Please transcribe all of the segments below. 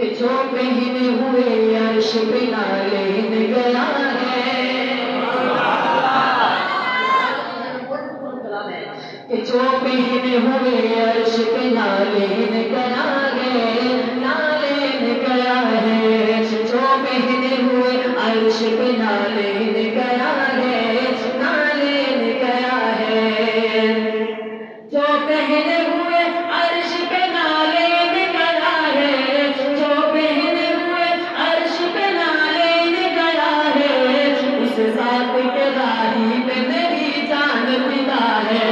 کہ جو پہنے ہوئے عرش پہ نالین گیا ہے، کہ جو پہنے ہوئے عرش پہ نالین گیا ہے، نالین گیا ہے، جو پہنے ہوئے عرش پہ نالین گیا ہے، نالین گیا ہے، جو پہنے ہوئے عرش پہ نالین گیا ہے، جو پہنے ہوئے عرش پہ نالین گیا ہے، اس ذات کے راہی پہ میری جان فدا ہے۔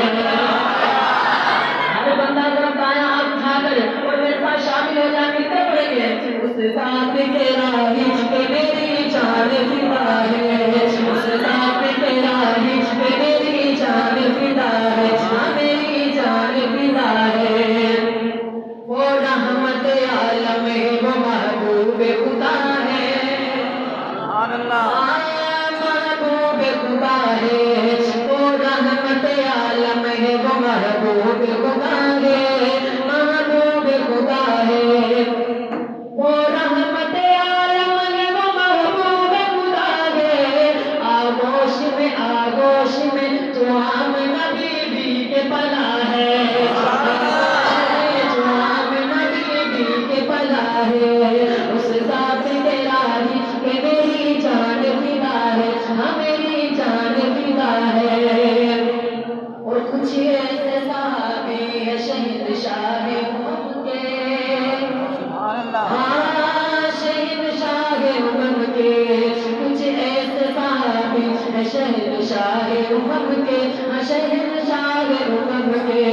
ہر بندہ ذرا بایاں ہاتھ اٹھا کر اور میرے ساتھ شامل ہو جائے، مل کر پڑھیں گے، اس ذات کے راہی پہ میری جان فدا ہے، اس ذات کے راہی پہ میری جان فدا ہے، میری جان فدا ہے۔ وہ رحمت عالم ہے، وہ محبوب خدا ہے، محبوب خدا ہے، وہ رحمت عالم ہے، وہ محبوب خدا ہے، محبوب خدا ہے، وہ رحمت عالم ہے، وہ محبوب خدا ہے، آغوش میں جو آمنہ بی بی کے پلا ہے، جو آمنہ بی بی کے پلا ہے، اس ذات کے راہی پہ میری جان فدا ہے، ہاں میری جان فدا ہے۔ اور کچھ ایسے صحابی ہے شہنشاہ امم کے، ہاں شہنشاہ امم کے، کچھ ایسے صحابی ہے شہنشاہ امم کے، ہاں شہنشاہ امم کے،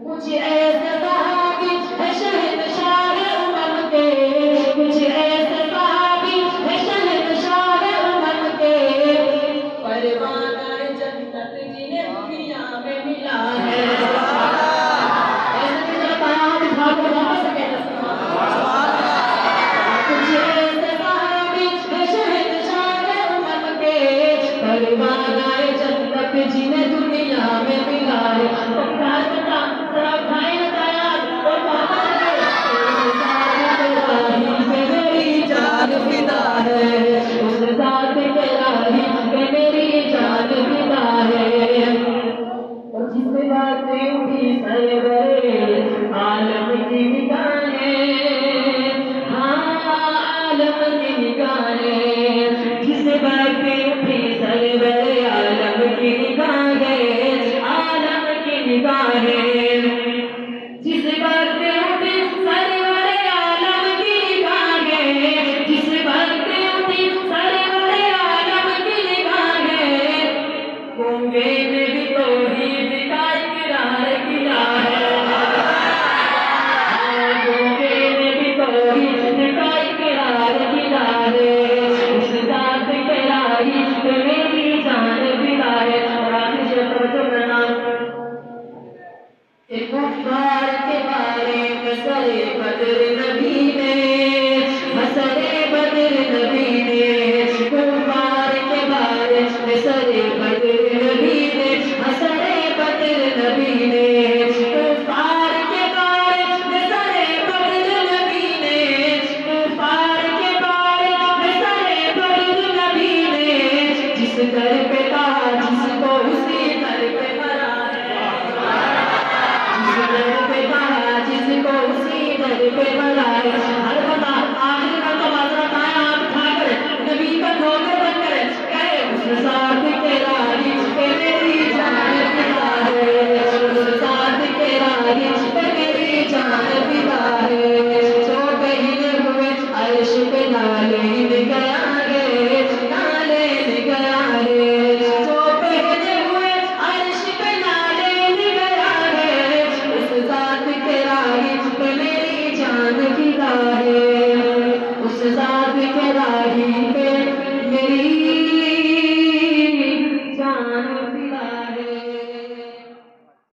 کچھ ایسے صحابی ہے شہنشاہ امم کے، کچھ ایسے صحابی ہے شہنشاہ امم کے، پروانہ جنت جنہیں دنیا میں ملا ہے۔ ایسے بھی ذرا ہاتھ اٹھا کر واپس کہنا، کچھ ایسے صحابی ہے شہنشاہ امم کے، پروانہ جنت جنہیں دنیا میں ملا ہے۔ ذرا اٹھائیں نا تایار اور بہت میری جان فدا ہے، اس ذات کے راہی پہ میری جان فدا ہے۔ اور جس باتیں اٹھی سرور عالم کی نگاہیں، ہاں عالم کی نگاہیں، جس باتیں اٹھی سرور عالم کی نگاہیں، عالم کی نگاہیں، جس باتیں اٹھی سرور عالم کی نگاہیں، جس باتیں اٹھی سرور عالم کی نگاہیں، گونگے نے بھی توحید کا اقرار کیا ہے، گونگے نے بھی توحید کا اقرار کیا ہے، اس ذات کے راہی پہ میری جان فدا ہے۔ اور آخر سے توجہ کرنا، کہ کفار کے بارے میں سرے بدر نبی نے، سرے بدر نبی نے، کفار کے بارے میں سرے بدر نبی نے، سرے بدر نبی نے، کفار کے بارے میں سرے بدر نبی نے، کفار کے بارے میں سرے بدر نبی نے، جس در پہ کہا جس کو اسی در پہ مرا ہے، جس در پہ کہا جس کو اسی در پہ مرا ہے۔ ہر بندہ آخری مرتبہ ذرا دائیں ہاتھ اٹھا کر نبی کا نوکر بن کر کہے، اس ذات کے راہی پہ میری جان فدا ہے، اس ذات کے راہی پہ میری جان فدا ہے، جو پہنے ہوئے عرش پہ نالین گیا ہے، نالین گیا ہے، جو پہنے ہوئے عرش پہ نالین گیا ہے، اس ذات کے راہی پہ میری جان فدا ہے، اس ذات کے راہی پہ